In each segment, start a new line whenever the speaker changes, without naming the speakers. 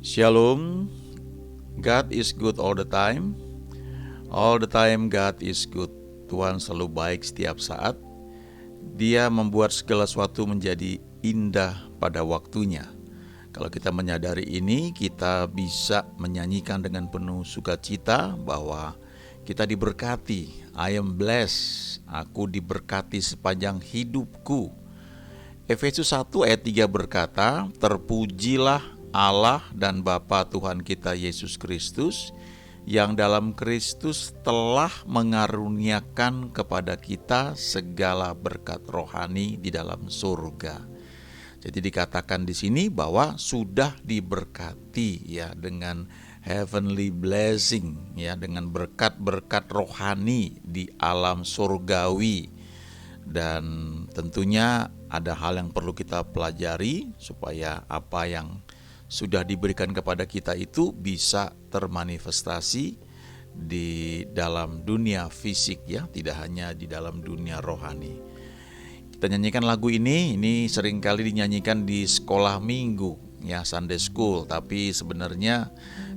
Shalom. God is good all the time. All the time God is good. Tuhan selalu baik setiap saat. Dia membuat segala sesuatu menjadi indah pada waktunya. Kalau kita menyadari ini, kita bisa menyanyikan dengan penuh sukacita bahwa kita diberkati. I am blessed. Aku diberkati sepanjang hidupku. Efesus 1 ayat 3 berkata, terpujilah Allah dan Bapa Tuhan kita Yesus Kristus, yang dalam Kristus telah mengaruniakan kepada kita segala berkat rohani di dalam surga. Jadi dikatakan di sini bahwa sudah diberkati ya dengan heavenly blessing ya, dengan berkat-berkat rohani di alam surgawi. Dan tentunya ada hal yang perlu kita pelajari supaya apa yang sudah diberikan kepada kita itu bisa termanifestasi di dalam dunia fisik ya, tidak hanya di dalam dunia rohani. Kita nyanyikan lagu ini seringkali dinyanyikan di sekolah minggu ya, Sunday school, tapi sebenarnya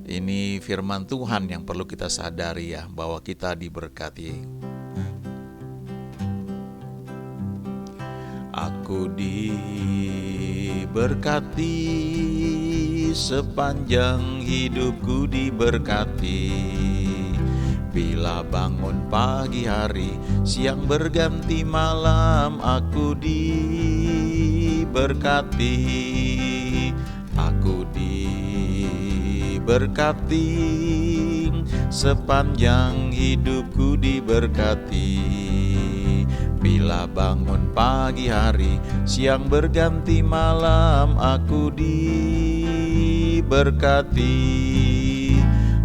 ini firman Tuhan yang perlu kita sadari ya, bahwa kita diberkati. Aku diberkati, sepanjang hidupku diberkati. Bila bangun pagi hari, siang berganti malam, aku diberkati. Aku diberkati, sepanjang hidupku diberkati. Bila bangun pagi hari, siang berganti malam, aku diberkati.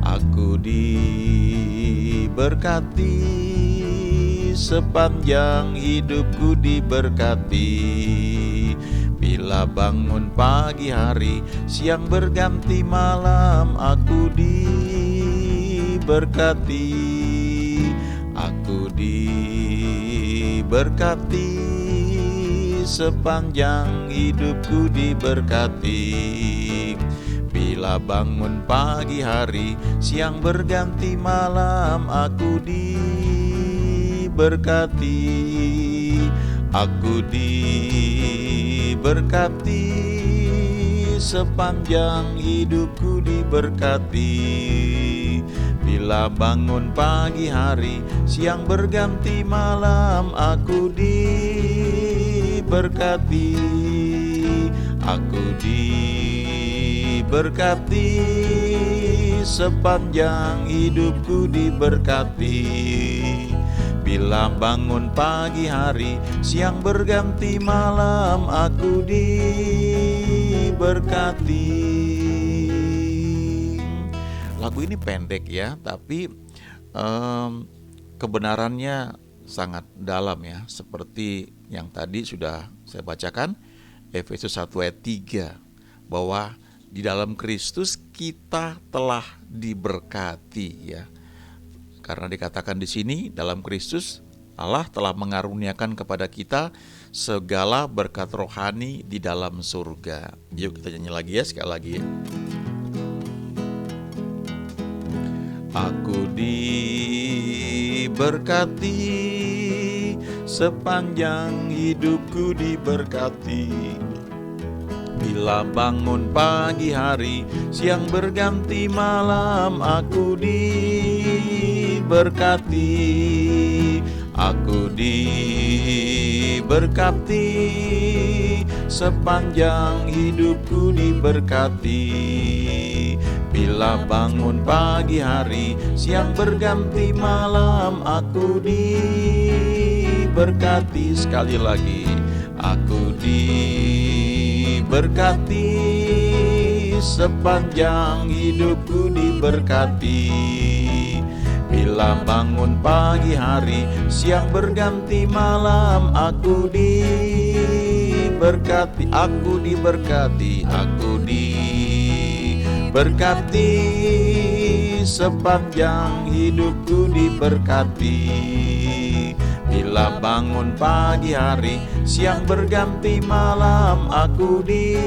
Aku diberkati, sepanjang hidupku diberkati. Bila bangun pagi hari, siang berganti malam, aku diberkati. Aku diberkati, sepanjang hidupku diberkati. Bila bangun pagi hari, siang berganti malam, aku diberkati. Aku diberkati, sepanjang hidupku diberkati. Bila bangun pagi hari, siang berganti malam, aku diberkati. Aku diberkati, sepanjang hidupku diberkati. Bila bangun pagi hari, siang berganti malam, aku diberkati. Lagu ini pendek ya, tapi kebenarannya sangat dalam ya. Seperti yang tadi sudah saya bacakan, Efesus 1 ayat 3, bahwa di dalam Kristus kita telah diberkati ya. Karena dikatakan di sini, dalam Kristus Allah telah mengaruniakan kepada kita segala berkat rohani di dalam surga. Yuk kita nyanyi lagi ya, sekali lagi ya. Aku diberkati, sepanjang hidupku diberkati. Bila bangun pagi hari, siang berganti malam, aku diberkati. Aku diberkati, sepanjang hidupku diberkati. Bila bangun pagi hari, siang berganti malam, aku diberkati. Sekali lagi, aku diberkati, sepanjang hidupku diberkati. Bila bangun pagi hari, siang berganti malam, aku diberkati. Aku diberkati, aku diberkati, sepanjang hidupku diberkati. Bila bangun pagi hari, siang berganti malam, aku diberkati.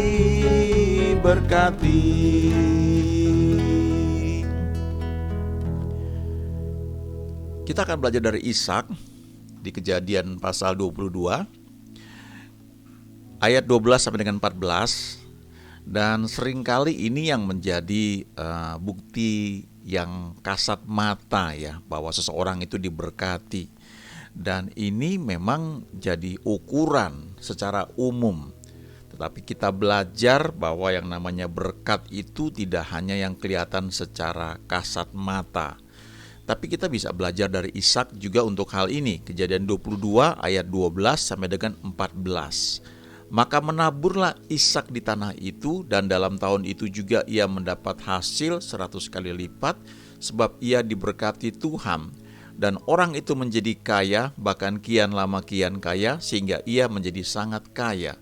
Kita akan belajar dari Ishak di Kejadian pasal 22 ayat 12 sampai dengan 14. Dan seringkali ini yang menjadi bukti yang kasat mata ya, bahwa seseorang itu diberkati. Dan ini memang jadi ukuran secara umum. Tetapi kita belajar bahwa yang namanya berkat itu tidak hanya yang kelihatan secara kasat mata. Tapi kita bisa belajar dari Ishak juga untuk hal ini. Kejadian 22 ayat 12 sampai dengan 14. Maka menaburlah Ishak di tanah itu, dan dalam tahun itu juga ia mendapat hasil 100 kali lipat, sebab ia diberkati Tuhan. Dan orang itu menjadi kaya, bahkan kian lama kian kaya, sehingga ia menjadi sangat kaya.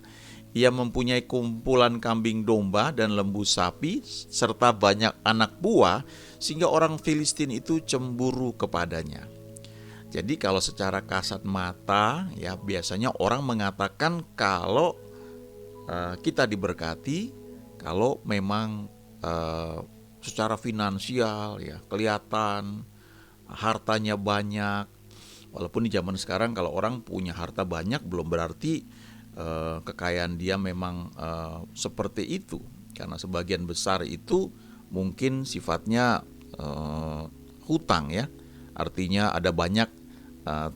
Ia mempunyai kumpulan kambing domba dan lembu sapi, serta banyak anak buah, sehingga orang Filistin itu cemburu kepadanya. Jadi kalau secara kasat mata ya, biasanya orang mengatakan kalau kita diberkati kalau memang secara finansial ya kelihatan hartanya banyak. Walaupun di zaman sekarang kalau orang punya harta banyak belum berarti kekayaan dia memang seperti itu, karena sebagian besar itu mungkin sifatnya hutang ya, artinya ada banyak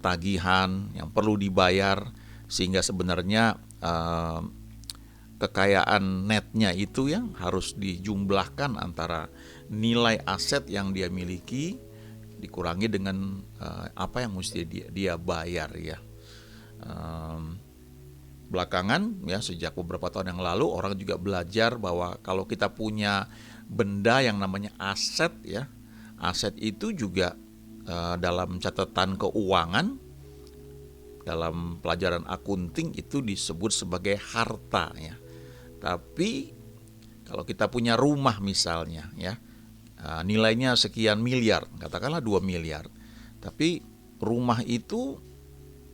tagihan yang perlu dibayar, sehingga sebenarnya kekayaan netnya itu yang harus dijumlahkan antara nilai aset yang dia miliki dikurangi dengan apa yang mesti dia bayar ya. Belakangan ya, sejak beberapa tahun yang lalu orang juga belajar bahwa kalau kita punya benda yang namanya aset ya, aset itu juga dalam catatan keuangan, dalam pelajaran akunting itu disebut sebagai harta ya. Tapi kalau kita punya rumah misalnya ya, nilainya sekian miliar, katakanlah 2 miliar. Tapi rumah itu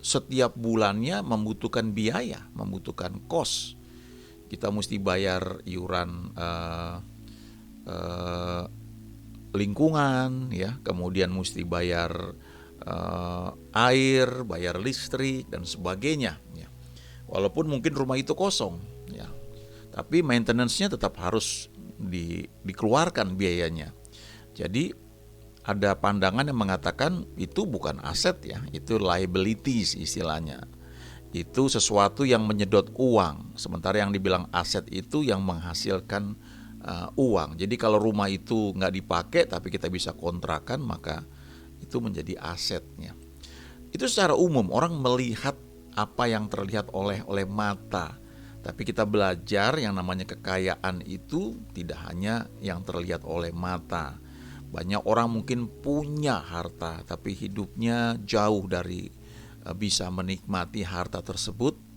setiap bulannya membutuhkan biaya, membutuhkan kos. Kita mesti bayar iuran lingkungan ya, kemudian mesti bayar air, bayar listrik dan sebagainya ya. Walaupun mungkin rumah itu kosong ya, tapi maintenance-nya tetap harus dikeluarkan biayanya. Jadi ada pandangan yang mengatakan itu bukan aset ya, itu liabilities istilahnya. Itu sesuatu yang menyedot uang, sementara yang dibilang aset itu yang menghasilkan uang. Jadi kalau rumah itu nggak dipakai tapi kita bisa kontrakan, maka itu menjadi asetnya. Itu secara umum orang melihat apa yang terlihat oleh mata. Tapi kita belajar yang namanya kekayaan itu tidak hanya yang terlihat oleh mata. Banyak orang mungkin punya harta tapi hidupnya jauh dari bisa menikmati harta tersebut.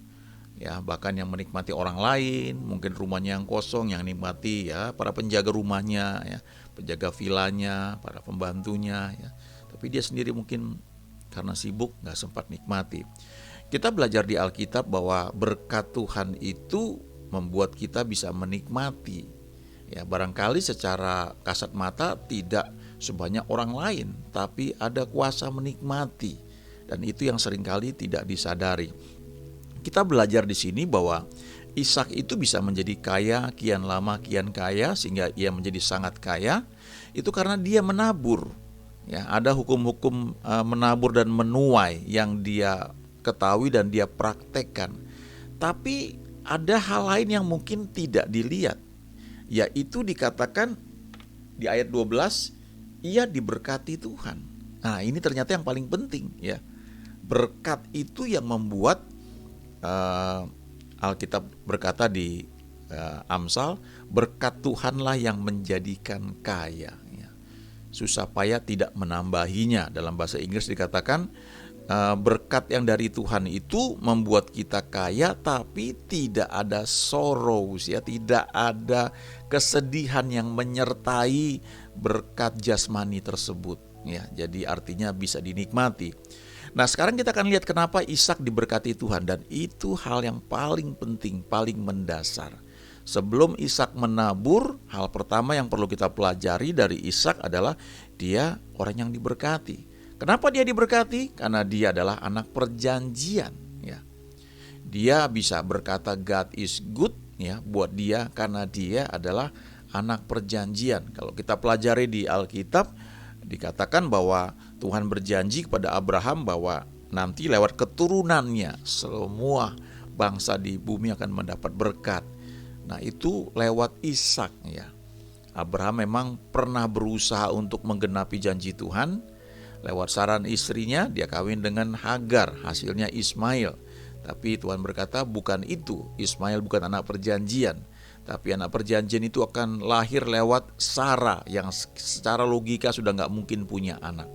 Ya, bahkan yang menikmati orang lain, mungkin rumahnya yang kosong, yang nikmati ya para penjaga rumahnya ya, penjaga vilanya, para pembantunya ya. Tapi dia sendiri mungkin karena sibuk nggak sempat nikmati. Kita belajar di Alkitab bahwa berkat Tuhan itu membuat kita bisa menikmati. Ya, barangkali secara kasat mata tidak sebanyak orang lain, tapi ada kuasa menikmati. Dan itu yang seringkali tidak disadari. Kita belajar di sini bahwa Ishak itu bisa menjadi kaya, kian lama kian kaya, sehingga ia menjadi sangat kaya. Itu karena dia menabur. Ya, ada hukum-hukum menabur dan menuai yang dia ketahui dan dia praktekkan. Tapi ada hal lain yang mungkin tidak dilihat, yaitu dikatakan di ayat 12, ia diberkati Tuhan. Nah, ini ternyata yang paling penting ya. Berkat itu yang membuat Alkitab berkata di Amsal, berkat Tuhanlah yang menjadikan kaya ya. Susah payah tidak menambahinya. Dalam bahasa Inggris dikatakan berkat yang dari Tuhan itu membuat kita kaya, tapi tidak ada sorrows ya, tidak ada kesedihan yang menyertai berkat jasmani tersebut, ya. Jadi artinya bisa dinikmati. Nah, sekarang kita akan lihat kenapa Ishak diberkati Tuhan, dan itu hal yang paling penting, paling mendasar. Sebelum Ishak menabur, hal pertama yang perlu kita pelajari dari Ishak adalah dia orang yang diberkati. Kenapa dia diberkati? Karena dia adalah anak perjanjian, ya. Dia bisa berkata God is good, ya, buat dia karena dia adalah anak perjanjian. Kalau kita pelajari di Alkitab, dikatakan bahwa Tuhan berjanji kepada Abraham bahwa nanti lewat keturunannya semua bangsa di bumi akan mendapat berkat. Nah, itu lewat Ishak, ya. Abraham memang pernah berusaha untuk menggenapi janji Tuhan. Lewat saran istrinya, dia kawin dengan Hagar, hasilnya Ismail. Tapi Tuhan berkata bukan itu, Ismail bukan anak perjanjian. Tapi anak perjanjian itu akan lahir lewat Sarah yang secara logika sudah gak mungkin punya anak.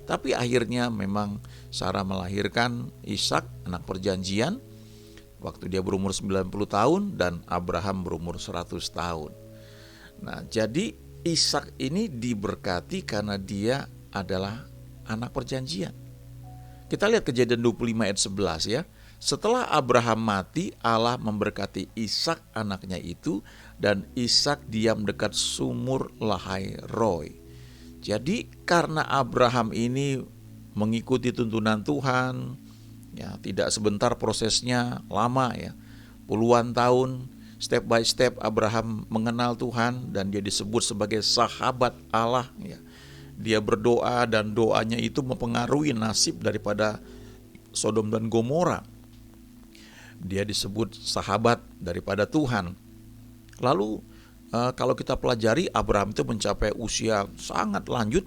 Tapi akhirnya memang Sarah melahirkan Ishak, anak perjanjian, waktu dia berumur 90 tahun dan Abraham berumur 100 tahun. Nah, jadi Ishak ini diberkati karena dia adalah anak perjanjian. Kita lihat Kejadian 25 ayat 11, ya. Setelah Abraham mati, Allah memberkati Ishak anaknya itu, dan Ishak diam dekat sumur Lahai Roi. Jadi karena Abraham ini mengikuti tuntunan Tuhan, ya, tidak sebentar prosesnya, lama, ya, puluhan tahun, step by step Abraham mengenal Tuhan dan dia disebut sebagai sahabat Allah, ya. Dia berdoa dan doanya itu mempengaruhi nasib daripada Sodom dan Gomora. Dia disebut sahabat daripada Tuhan. Lalu kalau kita pelajari, Abraham itu mencapai usia sangat lanjut,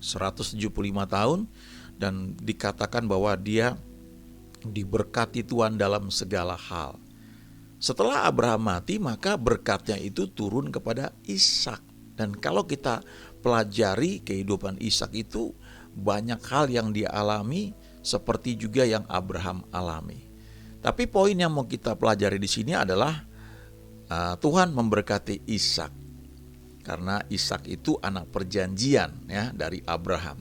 175 tahun, dan dikatakan bahwa dia diberkati Tuhan dalam segala hal. Setelah Abraham mati, maka berkatnya itu turun kepada Ishak. Dan kalau kita pelajari kehidupan Ishak itu, banyak hal yang dia alami seperti juga yang Abraham alami. Tapi poin yang mau kita pelajari di sini adalah Tuhan memberkati Ishak karena Ishak itu anak perjanjian, ya, dari Abraham.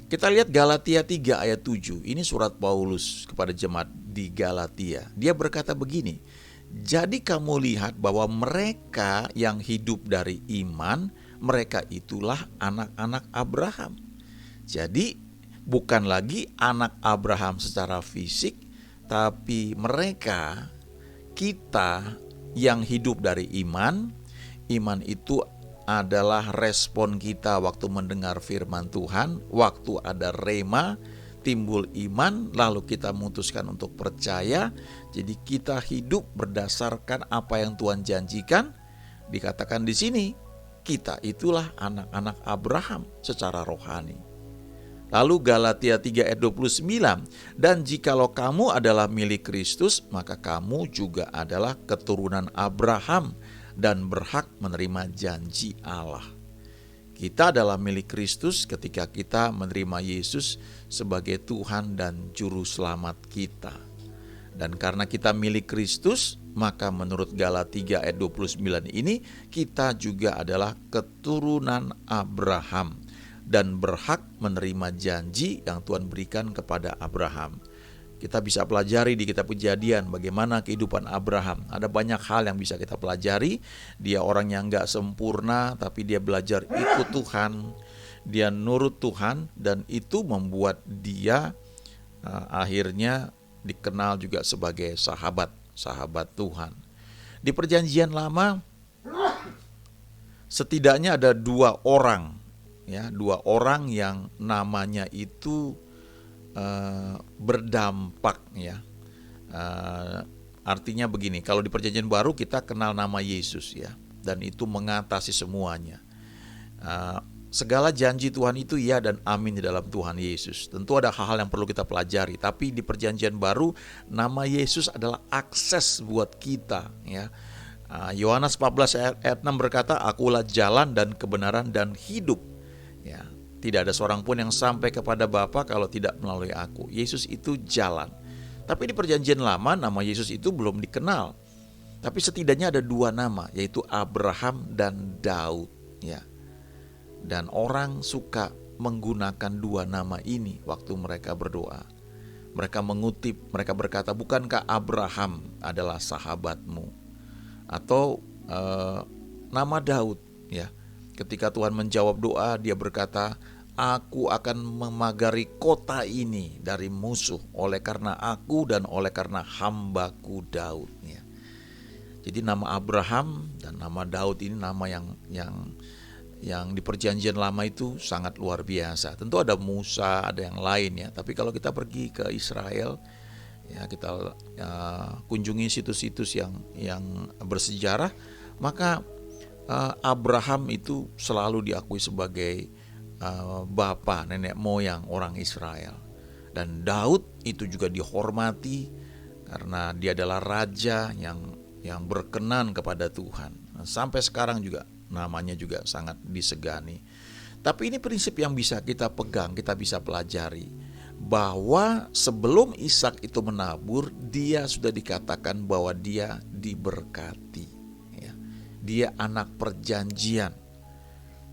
Kita lihat Galatia 3 ayat 7. Ini surat Paulus kepada jemaat di Galatia. Dia berkata begini, "Jadi kamu lihat bahwa mereka yang hidup dari iman, mereka itulah anak-anak Abraham." Jadi bukan lagi anak Abraham secara fisik, tapi mereka, kita yang hidup dari iman. Iman itu adalah respon kita waktu mendengar firman Tuhan. Waktu ada rema, timbul iman, lalu kita memutuskan untuk percaya. Jadi kita hidup berdasarkan apa yang Tuhan janjikan. Dikatakan di sini, kita itulah anak-anak Abraham secara rohani. Lalu Galatia 3 ayat 29, "Dan jikalau kamu adalah milik Kristus, maka kamu juga adalah keturunan Abraham dan berhak menerima janji Allah." Kita adalah milik Kristus ketika kita menerima Yesus sebagai Tuhan dan Juru Selamat kita. Dan karena kita milik Kristus, maka menurut Galatia 3 ayat 29 ini, kita juga adalah keturunan Abraham dan berhak menerima janji yang Tuhan berikan kepada Abraham. Kita bisa pelajari di kitab Kejadian bagaimana kehidupan Abraham. Ada banyak hal yang bisa kita pelajari. Dia orang yang gak sempurna, tapi dia belajar ikut Tuhan. Dia nurut Tuhan, dan itu membuat dia akhirnya dikenal juga sebagai sahabat Tuhan. Di Perjanjian Lama, setidaknya ada dua orang yang namanya itu berdampak, ya. Artinya begini, kalau di Perjanjian Baru kita kenal nama Yesus, ya, dan itu mengatasi semuanya. Segala janji Tuhan itu ya dan amin di dalam Tuhan Yesus. Tentu ada hal-hal yang perlu kita pelajari, tapi di Perjanjian Baru nama Yesus adalah akses buat kita, ya. Yohanes 14 ayat 6 berkata, "Akulah jalan dan kebenaran dan hidup." Ya, tidak ada seorang pun yang sampai kepada Bapa kalau tidak melalui aku. Yesus itu jalan. Tapi di Perjanjian Lama nama Yesus itu belum dikenal. Tapi setidaknya ada dua nama, yaitu Abraham dan Daud, ya. Dan orang suka menggunakan dua nama ini waktu mereka berdoa. Mereka mengutip, mereka berkata, bukankah Abraham adalah sahabatmu? Atau nama Daud, ya. Ketika Tuhan menjawab doa, dia berkata, aku akan memagari kota ini dari musuh oleh karena aku dan oleh karena hambaku Daud. Ya. Jadi nama Abraham dan nama Daud ini nama yang di perjanjian lama itu sangat luar biasa. Tentu ada Musa, ada yang lain ya. Tapi kalau kita pergi ke Israel, ya kita kunjungi situs-situs yang bersejarah, maka Abraham itu selalu diakui sebagai bapa, nenek moyang orang Israel. Dan Daud itu juga dihormati karena dia adalah raja yang berkenan kepada Tuhan. Sampai sekarang juga namanya juga sangat disegani. Tapi ini prinsip yang bisa kita pegang, kita bisa pelajari, bahwa sebelum Ishak itu menabur, dia sudah dikatakan bahwa dia diberkati. Ya. Dia anak perjanjian.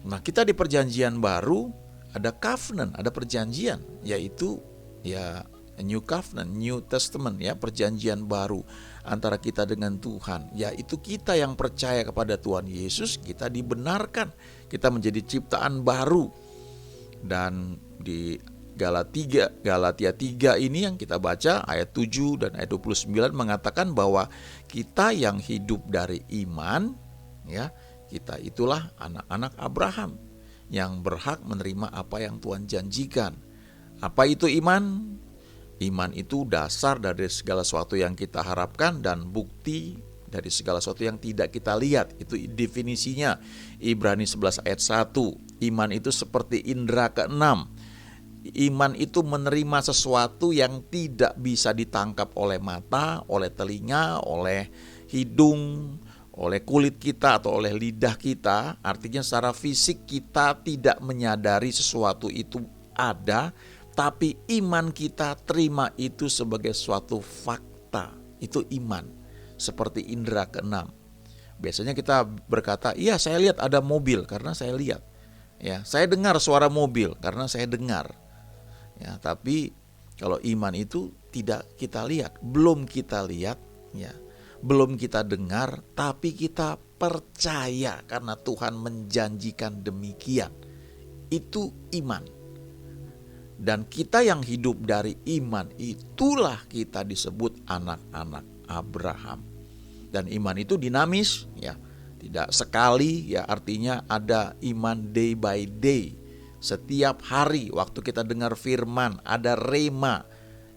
Nah, kita di perjanjian baru ada covenant, ada perjanjian, yaitu ya New Covenant, New Testament, ya, perjanjian baru antara kita dengan Tuhan. Yaitu kita yang percaya kepada Tuhan Yesus, kita dibenarkan, kita menjadi ciptaan baru. Dan di Galatia 3 ini yang kita baca ayat 7 dan ayat 29 mengatakan bahwa kita yang hidup dari iman, ya, kita itulah anak-anak Abraham yang berhak menerima apa yang Tuhan janjikan. Apa itu iman? Iman itu dasar dari segala sesuatu yang kita harapkan dan bukti dari segala sesuatu yang tidak kita lihat. Itu definisinya Ibrani 11 ayat 1. Iman itu seperti indera keenam. Iman itu menerima sesuatu yang tidak bisa ditangkap oleh mata, oleh telinga, oleh hidung, oleh kulit kita atau oleh lidah kita. Artinya secara fisik kita tidak menyadari sesuatu itu ada, tapi iman kita terima itu sebagai suatu fakta. Itu iman, seperti indera keenam. Biasanya kita berkata, iya saya lihat ada mobil karena saya lihat. Ya, saya dengar suara mobil karena saya dengar. Ya, tapi kalau iman itu tidak kita lihat, belum kita lihat, ya, belum kita dengar, tapi kita percaya karena Tuhan menjanjikan demikian. Itu iman. Dan kita yang hidup dari iman, itulah kita disebut anak-anak Abraham. Dan iman itu dinamis, ya, tidak sekali, ya, artinya ada iman day by day. Setiap hari waktu kita dengar firman ada rema.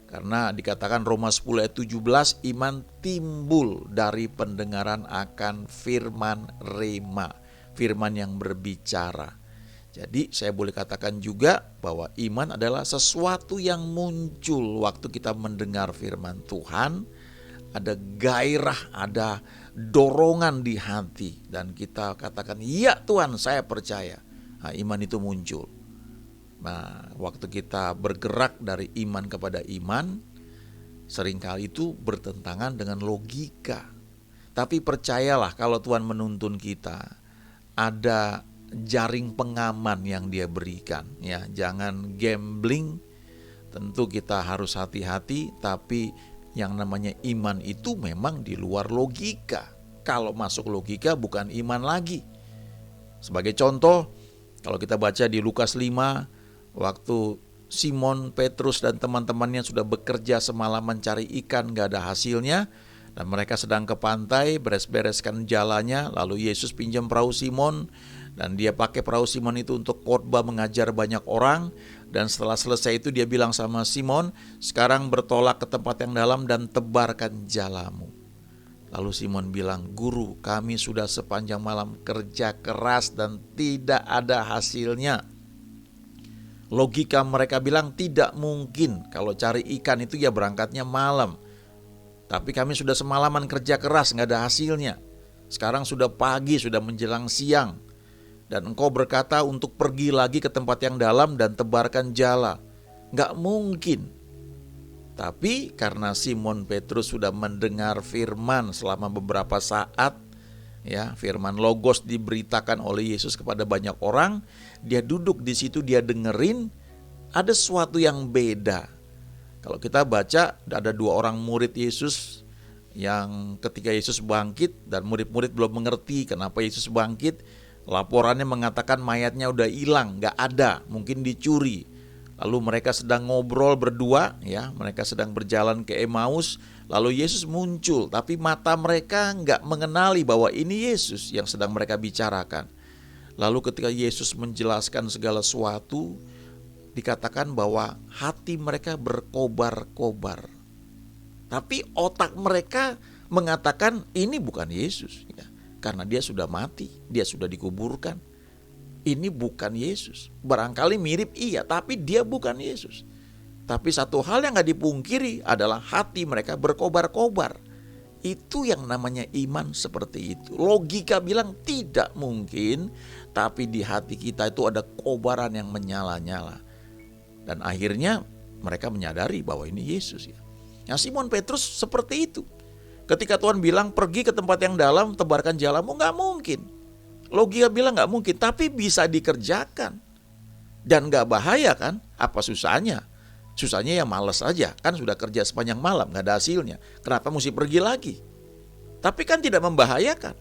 Karena dikatakan Roma 10 ayat 17, iman timbul dari pendengaran akan firman rema, firman yang berbicara. Jadi saya boleh katakan juga bahwa iman adalah sesuatu yang muncul waktu kita mendengar firman Tuhan. Ada gairah, ada dorongan di hati, dan kita katakan, ya Tuhan saya percaya. Nah, iman itu muncul. Nah, waktu kita bergerak dari iman kepada iman, seringkali itu bertentangan dengan logika. Tapi percayalah, kalau Tuhan menuntun kita, ada jaring pengaman yang Dia berikan, ya. Jangan gambling. Tentu kita harus hati-hati, tapi yang namanya iman itu memang di luar logika. Kalau masuk logika bukan iman lagi. Sebagai contoh, kalau kita baca di Lukas 5, waktu Simon Petrus dan teman-temannya sudah bekerja semalam mencari ikan, gak ada hasilnya, dan mereka sedang ke pantai beres-bereskan jalannya. Lalu Yesus pinjam perahu Simon, dan dia pakai perahu Simon itu untuk khotbah, mengajar banyak orang. Dan setelah selesai itu dia bilang sama Simon, sekarang bertolak ke tempat yang dalam dan tebarkan jalamu. Lalu Simon bilang, Guru, kami sudah sepanjang malam kerja keras dan tidak ada hasilnya. Logika mereka bilang tidak mungkin, kalau cari ikan itu ya berangkatnya malam. Tapi kami sudah semalaman kerja keras, gak ada hasilnya. Sekarang sudah pagi, sudah menjelang siang. Dan engkau berkata untuk pergi lagi ke tempat yang dalam dan tebarkan jala. Gak mungkin. Tapi karena Simon Petrus sudah mendengar firman selama beberapa saat, Ya, firman logos diberitakan oleh Yesus kepada banyak orang, dia duduk di situ, dia dengerin, ada sesuatu yang beda. Kalau kita baca, ada 2 orang murid Yesus yang ketika Yesus bangkit dan murid-murid belum mengerti kenapa Yesus bangkit, laporannya mengatakan mayatnya udah hilang, gak ada, mungkin dicuri. Lalu mereka sedang ngobrol berdua, ya, mereka sedang berjalan ke Emmaus. Lalu Yesus muncul, tapi mata mereka nggak mengenali bahwa ini Yesus yang sedang mereka bicarakan. Lalu ketika Yesus menjelaskan segala sesuatu, dikatakan bahwa hati mereka berkobar-kobar. Tapi otak mereka mengatakan ini bukan Yesus, ya, karena dia sudah mati, dia sudah dikuburkan. Ini bukan Yesus. Barangkali mirip iya, tapi dia bukan Yesus. Tapi satu hal yang gak dipungkiri adalah hati mereka berkobar-kobar. Itu yang namanya iman seperti itu. Logika bilang tidak mungkin, tapi di hati kita itu ada kobaran yang menyala-nyala. Dan akhirnya mereka menyadari bahwa ini Yesus, ya. Nah, Simon Petrus seperti itu. Ketika Tuhan bilang pergi ke tempat yang dalam, tebarkan jalamu, gak mungkin. Logika bilang gak mungkin, tapi bisa dikerjakan. Dan gak bahaya kan? Apa susahnya? Susahnya ya males aja, kan sudah kerja sepanjang malam gak ada hasilnya. Kenapa mesti pergi lagi? Tapi kan tidak membahayakan.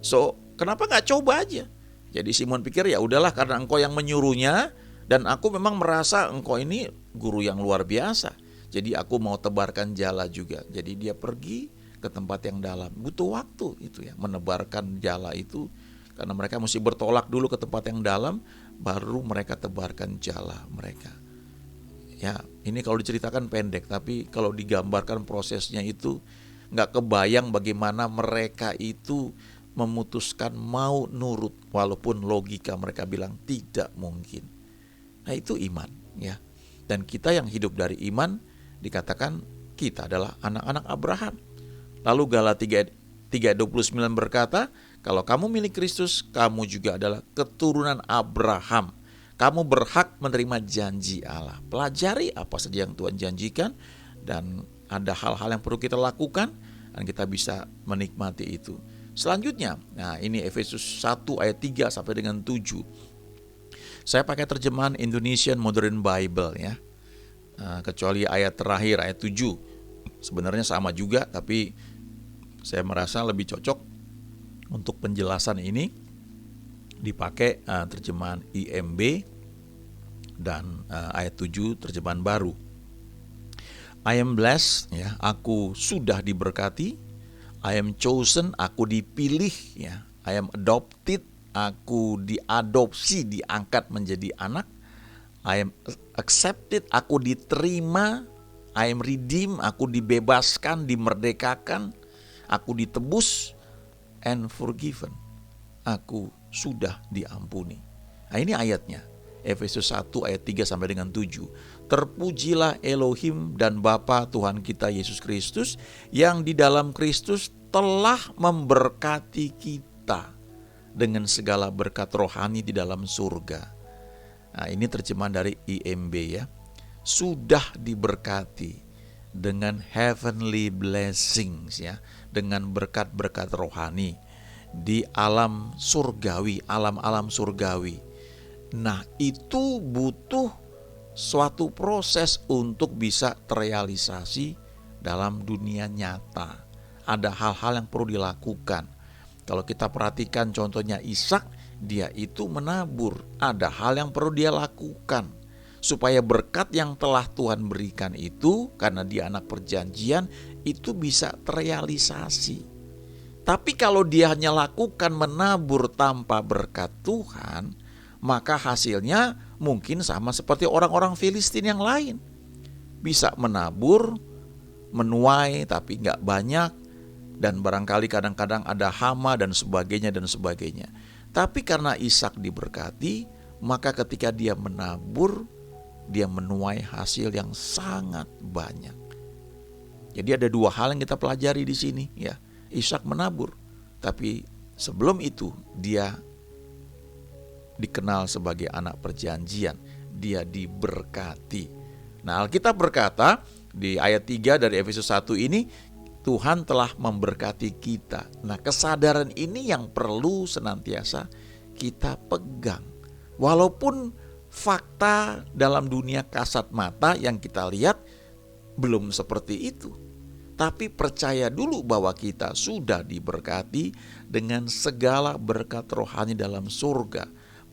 So, kenapa gak coba aja? Jadi Simon pikir ya udahlah, karena engkau yang menyuruhnya, dan aku memang merasa engkau ini guru yang luar biasa. Jadi aku mau tebarkan jala juga. Jadi dia pergi ke tempat yang dalam. Butuh waktu itu ya, menebarkan jala itu. Karena mereka mesti bertolak dulu ke tempat yang dalam, baru mereka tebarkan jala mereka. Ya, ini kalau diceritakan pendek, tapi kalau digambarkan prosesnya itu gak kebayang bagaimana mereka itu memutuskan mau nurut, walaupun logika mereka bilang tidak mungkin. Nah, itu iman, ya. Dan kita yang hidup dari iman dikatakan kita adalah anak-anak Abraham. Lalu Galatia 3:29 berkata, kalau kamu milik Kristus, kamu juga adalah keturunan Abraham. Kamu berhak menerima janji Allah. Pelajari apa saja yang Tuhan janjikan, dan ada hal-hal yang perlu kita lakukan, dan kita bisa menikmati itu. Selanjutnya, nah ini Efesus 1 ayat 3 sampai dengan 7. Saya pakai terjemahan Indonesian Modern Bible, ya. Kecuali ayat terakhir, ayat 7. Sebenarnya sama juga, tapi saya merasa lebih cocok untuk penjelasan ini dipakai terjemahan IMB dan ayat 7 terjemahan baru. I am blessed, ya, aku sudah diberkati. I am chosen, aku dipilih, ya. I am adopted, aku diadopsi, diangkat menjadi anak. I am accepted, aku diterima. I am redeemed, aku dibebaskan, dimerdekakan. Aku ditebus, and forgiven, aku sudah diampuni. Nah, ini ayatnya, Efesus 1 ayat 3 sampai dengan 7. Terpujilah Elohim dan Bapa Tuhan kita Yesus Kristus, yang di dalam Kristus telah memberkati kita dengan segala berkat rohani di dalam surga. Nah, ini terjemahan dari IMB, ya. Sudah diberkati dengan heavenly blessings, ya, dengan berkat-berkat rohani di alam surgawi, alam-alam surgawi. Nah, itu butuh suatu proses untuk bisa terrealisasi dalam dunia nyata. Ada hal-hal yang perlu dilakukan. Kalau kita perhatikan contohnya Ishak, dia itu menabur. Ada hal yang perlu dia lakukan supaya berkat yang telah Tuhan berikan itu, karena dia anak perjanjian, itu bisa terrealisasi. Tapi kalau dia hanya lakukan menabur tanpa berkat Tuhan, maka hasilnya mungkin sama seperti orang-orang Filistin yang lain. Bisa menabur, menuai, tapi gak banyak, dan barangkali kadang-kadang ada hama dan sebagainya dan sebagainya. Tapi karena Ishak diberkati, maka ketika dia menabur, dia menuai hasil yang sangat banyak. Jadi ada dua hal yang kita pelajari di sini, ya. Ishak menabur, tapi sebelum itu dia dikenal sebagai anak perjanjian, dia diberkati. Nah, Alkitab berkata di ayat 3 dari Efesus 1 ini, Tuhan telah memberkati kita. Nah, kesadaran ini yang perlu senantiasa kita pegang. Walaupun fakta dalam dunia kasat mata yang kita lihat belum seperti itu. Tapi percaya dulu bahwa kita sudah diberkati dengan segala berkat rohani dalam surga.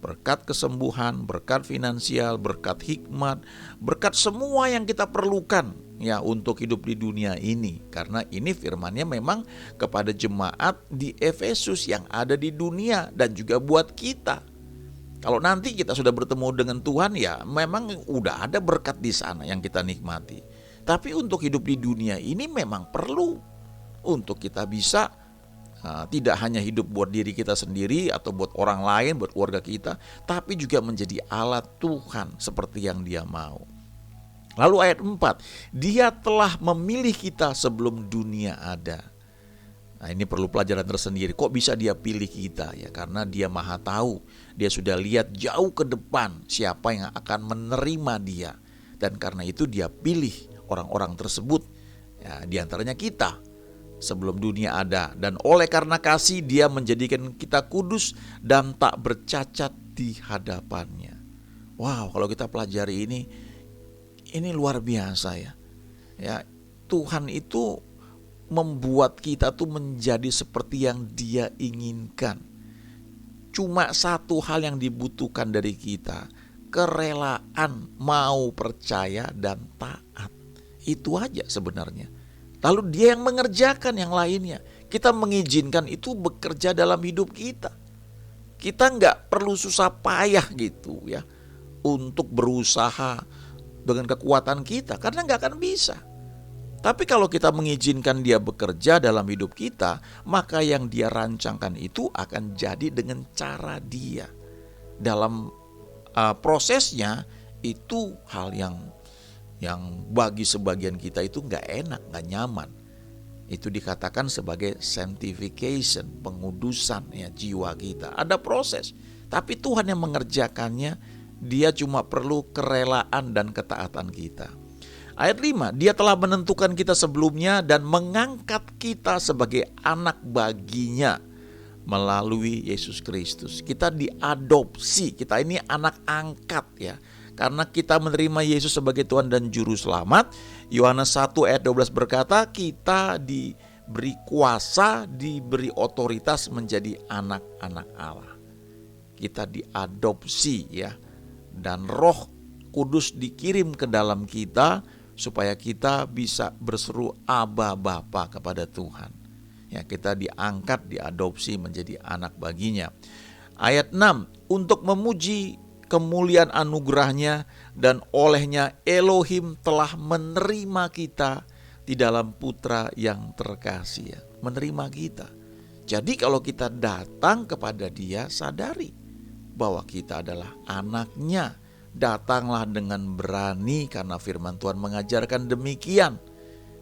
Berkat kesembuhan, berkat finansial, berkat hikmat, berkat semua yang kita perlukan ya untuk hidup di dunia ini. Karena ini firman-Nya memang kepada jemaat di Efesus yang ada di dunia dan juga buat kita. Kalau nanti kita sudah bertemu dengan Tuhan ya memang udah ada berkat di sana yang kita nikmati. Tapi untuk hidup di dunia ini memang perlu untuk kita bisa tidak hanya hidup buat diri kita sendiri atau buat orang lain, buat keluarga kita, tapi juga menjadi alat Tuhan seperti yang Dia mau. Lalu ayat 4, Dia telah memilih kita sebelum dunia ada. Nah, ini perlu pelajaran tersendiri. Kok bisa Dia pilih kita ya? Karena Dia Maha tahu. Dia sudah lihat jauh ke depan siapa yang akan menerima Dia. Dan karena itu Dia pilih orang-orang tersebut. Ya, di antaranya kita. Sebelum dunia ada, dan oleh karena kasih Dia menjadikan kita kudus dan tak bercacat di hadapannya. Wow, kalau kita pelajari ini luar biasa ya. Ya, Tuhan itu membuat kita tuh menjadi seperti yang Dia inginkan. Cuma satu hal yang dibutuhkan dari kita, kerelaan, mau percaya dan taat. Itu aja sebenarnya. Lalu Dia yang mengerjakan yang lainnya. Kita mengizinkan itu bekerja dalam hidup kita. Kita nggak perlu susah payah gitu ya untuk berusaha dengan kekuatan kita, karena nggak akan bisa. Tapi kalau kita mengizinkan Dia bekerja dalam hidup kita, maka yang Dia rancangkan itu akan jadi dengan cara Dia. Dalam prosesnya itu hal yang bagi sebagian kita itu nggak enak, nggak nyaman. Itu dikatakan sebagai sanctification, pengudusan ya jiwa kita. Ada proses, tapi Tuhan yang mengerjakannya. Dia cuma perlu kerelaan dan ketaatan kita. Ayat 5, Dia telah menentukan kita sebelumnya dan mengangkat kita sebagai anak baginya melalui Yesus Kristus. Kita diadopsi, kita ini anak angkat ya. Karena kita menerima Yesus sebagai Tuhan dan Juru Selamat. Yohanes 1 ayat 12 berkata, kita diberi kuasa, diberi otoritas menjadi anak-anak Allah. Kita diadopsi ya. Dan Roh Kudus dikirim ke dalam kita supaya kita bisa berseru Aba Bapa kepada Tuhan. Ya, kita diangkat, diadopsi menjadi anak baginya. Ayat 6, untuk memuji kemuliaan anugerahnya dan olehnya Elohim telah menerima kita di dalam Putra yang terkasih ya. Menerima kita. Jadi kalau kita datang kepada Dia, sadari bahwa kita adalah anaknya. Datanglah dengan berani karena firman Tuhan mengajarkan demikian.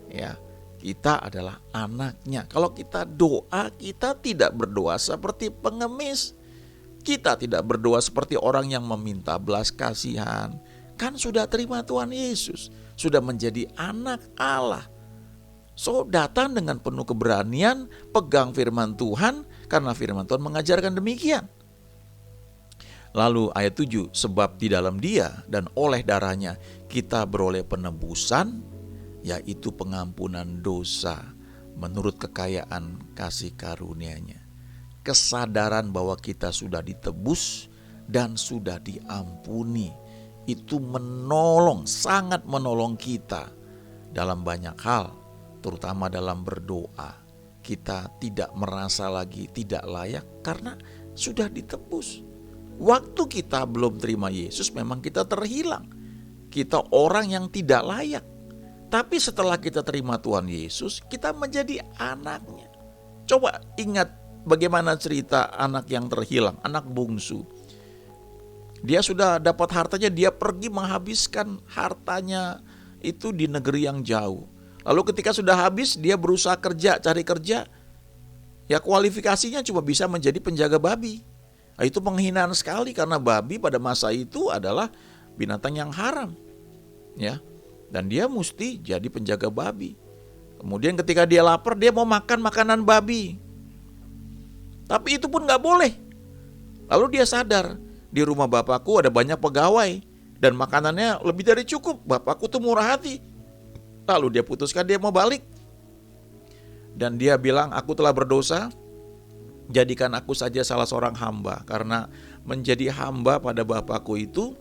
Ya, kita adalah anaknya. Kalau kita doa, kita tidak berdoa seperti pengemis. Kita tidak berdoa seperti orang yang meminta belas kasihan. Kan sudah terima Tuhan Yesus, sudah menjadi anak Allah. So datang dengan penuh keberanian, pegang firman Tuhan, karena firman Tuhan mengajarkan demikian. Lalu ayat 7, sebab di dalam Dia dan oleh darahnya kita beroleh penebusan, yaitu pengampunan dosa menurut kekayaan kasih karunia-Nya. Kesadaran bahwa kita sudah ditebus dan sudah diampuni, itu menolong, sangat menolong kita dalam banyak hal, terutama dalam berdoa. Kita tidak merasa lagi tidak layak karena sudah ditebus. Waktu kita belum terima Yesus memang kita terhilang. Kita orang yang tidak layak. Tapi setelah kita terima Tuhan Yesus, kita menjadi anaknya. Coba ingat bagaimana cerita anak yang terhilang, anak bungsu. Dia sudah dapat hartanya, dia pergi menghabiskan hartanya itu di negeri yang jauh. Lalu ketika sudah habis, dia berusaha kerja, cari kerja. Ya kualifikasinya cuma bisa menjadi penjaga babi. Nah, itu penghinaan sekali karena babi pada masa itu adalah binatang yang haram. Ya. Dan dia mesti jadi penjaga babi. Kemudian ketika dia lapar, dia mau makan makanan babi. Tapi itu pun gak boleh. Lalu dia sadar, di rumah bapakku ada banyak pegawai dan makanannya lebih dari cukup. Bapakku tuh murah hati. Lalu dia putuskan dia mau balik. Dan dia bilang, aku telah berdosa, jadikan aku saja salah seorang hamba. Karena menjadi hamba pada bapakku itu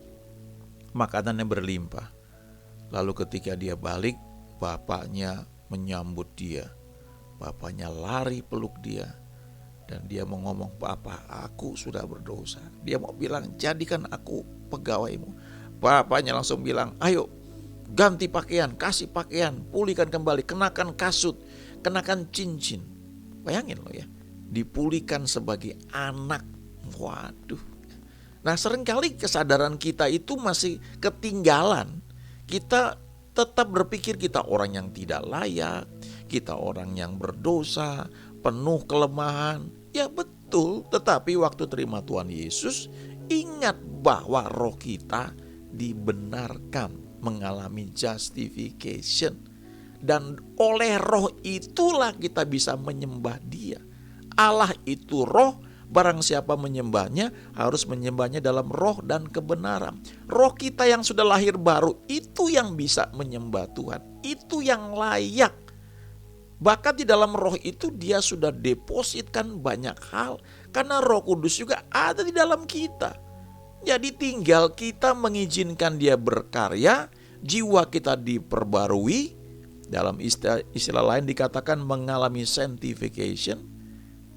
makanannya berlimpah. Lalu ketika dia balik, bapaknya menyambut dia. Bapaknya lari peluk dia. Dan dia mau ngomong, Papa, aku sudah berdosa. Dia mau bilang, jadikan aku pegawaimu. Bapaknya langsung bilang, ayo ganti pakaian, kasih pakaian, pulihkan kembali, kenakan kasut, kenakan cincin. Bayangin loh ya, dipulihkan sebagai anak. Waduh. Nah, seringkali kesadaran kita itu masih ketinggalan. Kita tetap berpikir kita orang yang tidak layak, kita orang yang berdosa, penuh kelemahan. Ya betul, tetapi waktu terima Tuhan Yesus, ingat bahwa roh kita dibenarkan, mengalami justification. Dan oleh roh itulah kita bisa menyembah Dia. Allah itu roh. Barang siapa menyembahnya harus menyembahnya dalam roh dan kebenaran. Roh kita yang sudah lahir baru itu yang bisa menyembah Tuhan. Itu yang layak. Bahkan di dalam roh itu dia sudah depositkan banyak hal. Karena Roh Kudus juga ada di dalam kita. Jadi tinggal kita mengizinkan dia berkarya. Jiwa kita diperbarui. Dalam istilah lain dikatakan mengalami sanctification.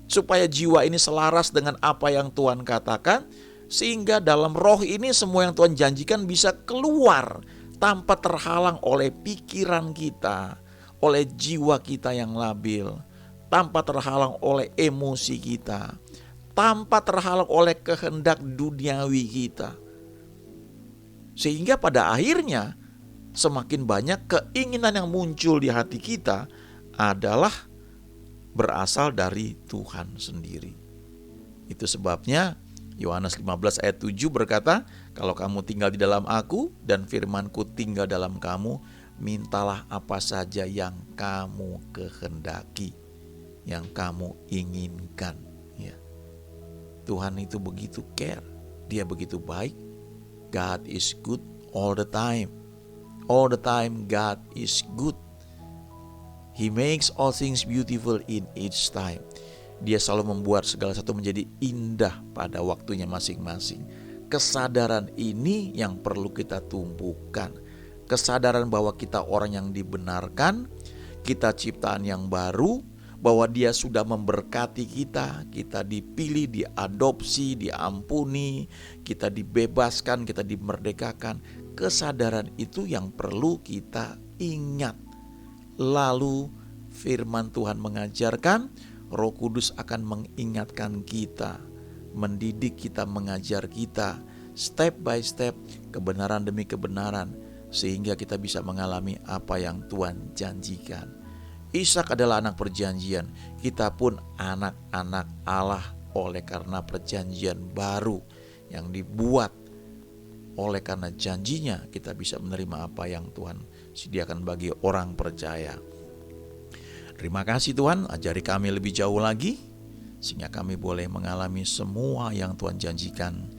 Supaya jiwa ini selaras dengan apa yang Tuhan katakan, sehingga dalam roh ini semua yang Tuhan janjikan bisa keluar tanpa terhalang oleh pikiran kita, oleh jiwa kita yang labil, tanpa terhalang oleh emosi kita, tanpa terhalang oleh kehendak duniawi kita. Sehingga pada akhirnya semakin banyak keinginan yang muncul di hati kita adalah berasal dari Tuhan sendiri. Itu sebabnya Yohanes 15 ayat 7 berkata, kalau kamu tinggal di dalam aku dan firmanku tinggal dalam kamu, mintalah apa saja yang kamu kehendaki, yang kamu inginkan. Ya. Tuhan itu begitu care, Dia begitu baik. God is good all the time. All the time God is good. He makes all things beautiful in each time. Dia selalu membuat segala sesuatu menjadi indah pada waktunya masing-masing. Kesadaran ini yang perlu kita tumbuhkan. Kesadaran bahwa kita orang yang dibenarkan, kita ciptaan yang baru, bahwa Dia sudah memberkati kita, kita dipilih, diadopsi, diampuni, kita dibebaskan, kita dimerdekakan. Kesadaran itu yang perlu kita ingat. Lalu firman Tuhan mengajarkan, Roh Kudus akan mengingatkan kita, mendidik kita, mengajar kita, step by step, kebenaran demi kebenaran, sehingga kita bisa mengalami apa yang Tuhan janjikan. Ishak adalah anak perjanjian, kita pun anak-anak Allah oleh karena perjanjian baru yang dibuat. Oleh karena janjinya kita bisa menerima apa yang Tuhan sediakan bagi orang percaya. Terima kasih Tuhan, ajari kami lebih jauh lagi sehingga kami boleh mengalami semua yang Tuhan janjikan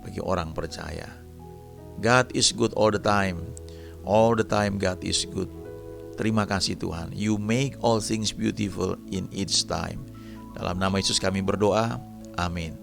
bagi orang percaya. God is good all the time. All the time God is good. Terima kasih Tuhan. You make all things beautiful in each time. Dalam nama Yesus kami berdoa. Amin.